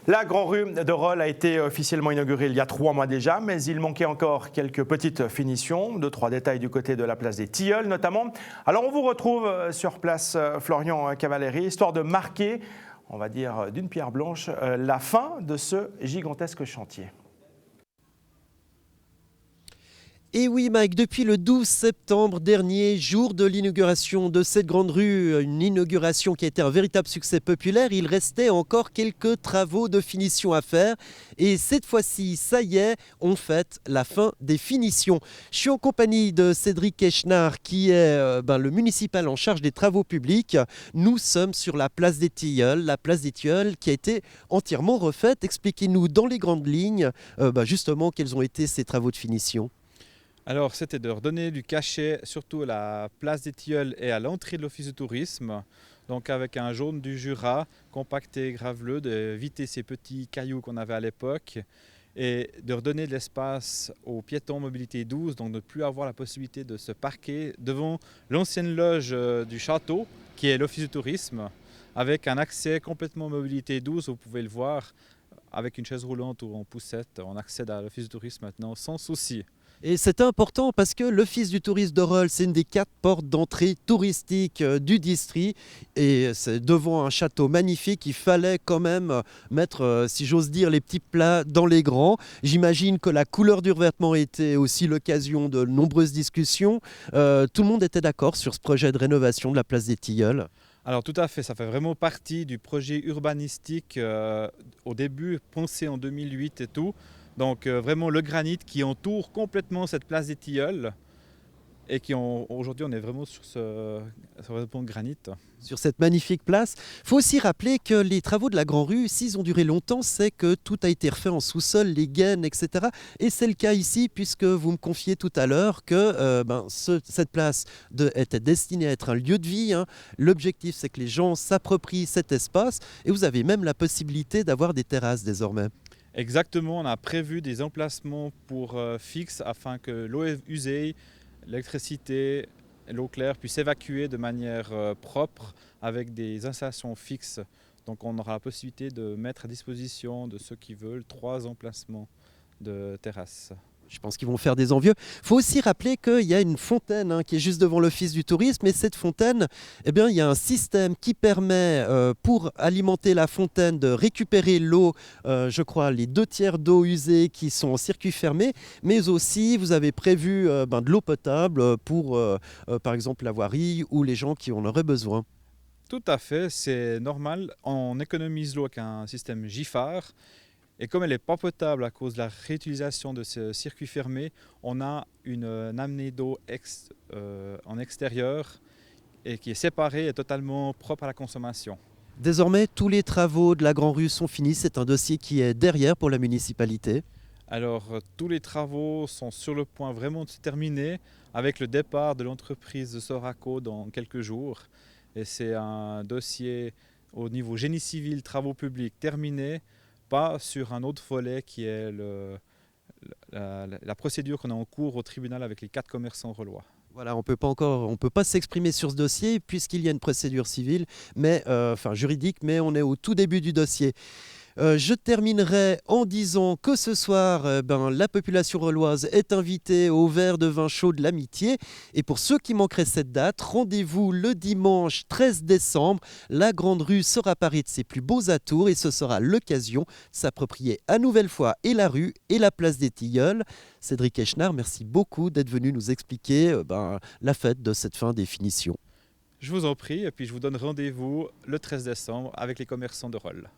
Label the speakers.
Speaker 1: La Grande Rue de Rolle a été officiellement inaugurée il y a 3 mois déjà, mais il manquait encore quelques petites finitions, 2-3 détails du côté de la place des Tilleuls notamment. Alors on vous retrouve sur place Florian Cavalieri, histoire de marquer, on va dire d'une pierre blanche, la fin de ce gigantesque chantier.
Speaker 2: Et oui Mike, depuis le 12 septembre dernier, jour de l'inauguration de cette grande rue, une inauguration qui a été un véritable succès populaire, il restait encore quelques travaux de finition à faire. Et cette fois-ci, ça y est, on fête la fin des finitions. Je suis en compagnie de Cédric Echenard qui est le municipal en charge des travaux publics. Nous sommes sur la place des Tilleuls, qui a été entièrement refaite. Expliquez-nous dans les grandes lignes justement quels ont été ces travaux de finition.
Speaker 3: Alors, c'était de redonner du cachet, surtout à la place des Tilleuls et à l'entrée de l'office de tourisme. Donc avec un jaune du Jura, compacté, graveleux, d'éviter ces petits cailloux qu'on avait à l'époque et de redonner de l'espace aux piétons mobilité douce, donc de ne plus avoir la possibilité de se parquer devant l'ancienne loge du château, qui est l'office de tourisme, avec un accès complètement mobilité douce, vous pouvez le voir, avec une chaise roulante ou en poussette, on accède à l'office de tourisme maintenant sans souci.
Speaker 2: Et c'est important parce que l'Office du tourisme de Rolle, c'est une des 4 portes d'entrée touristiques du district. Et c'est devant un château magnifique, il fallait quand même mettre, si j'ose dire, les petits plats dans les grands. J'imagine que la couleur du revêtement était aussi l'occasion de nombreuses discussions. Tout le monde était d'accord sur ce projet de rénovation de la place des Tilleuls.
Speaker 3: Alors tout à fait, ça fait vraiment partie du projet urbanistique au début, pensé en 2008 et tout. Donc vraiment le granit qui entoure complètement cette place des Tilleuls et aujourd'hui on est vraiment sur ce pont de granit.
Speaker 2: Sur cette magnifique place. Il faut aussi rappeler que les travaux de la Grande Rue, s'ils ont duré longtemps, c'est que tout a été refait en sous-sol, les gaines, etc. Et c'est le cas ici, puisque vous me confiez tout à l'heure que cette place était destinée à être un lieu de vie. L'objectif, c'est que les gens s'approprient cet espace et vous avez même la possibilité d'avoir des terrasses désormais.
Speaker 3: Exactement, on a prévu des emplacements pour fixes afin que l'eau usée, l'électricité, l'eau claire puissent s'évacuer de manière propre avec des installations fixes. Donc on aura la possibilité de mettre à disposition de ceux qui veulent 3 emplacements de terrasses.
Speaker 2: Je pense qu'ils vont faire des envieux. Il faut aussi rappeler qu'il y a une fontaine qui est juste devant l'office du tourisme. Et cette fontaine, il y a un système qui permet, pour alimenter la fontaine, de récupérer l'eau, je crois, les 2/3 d'eau usée qui sont en circuit fermé. Mais aussi, vous avez prévu de l'eau potable pour, par exemple, la voirie ou les gens qui en auraient besoin.
Speaker 3: Tout à fait, c'est normal. On économise l'eau avec un système GIFAR. Et comme elle n'est pas potable à cause de la réutilisation de ce circuit fermé, on a une amenée d'eau en extérieur et qui est séparée et totalement propre à la consommation.
Speaker 2: Désormais, tous les travaux de la Grande Rue sont finis. C'est un dossier qui est derrière pour la municipalité.
Speaker 3: Alors, tous les travaux sont sur le point vraiment de se terminer avec le départ de l'entreprise de Soraco dans quelques jours. Et c'est un dossier au niveau génie civil, travaux publics terminé, pas sur un autre volet qui est la procédure qu'on a en cours au tribunal avec les 4 commerçants rollois.
Speaker 2: Voilà, on peut pas s'exprimer sur ce dossier puisqu'il y a une procédure civile, juridique, mais on est au tout début du dossier. Je terminerai en disant que ce soir, la population rolloise est invitée au verre de vin chaud de l'amitié. Et pour ceux qui manqueraient cette date, rendez-vous le dimanche 13 décembre. La Grande Rue sera parée de ses plus beaux atours et ce sera l'occasion de s'approprier à nouvelle fois et la rue et la place des Tilleuls. Cédric Echenard, merci beaucoup d'être venu nous expliquer la fête de cette fin des finitions.
Speaker 3: Je vous en prie et puis je vous donne rendez-vous le 13 décembre avec les commerçants de Rolle.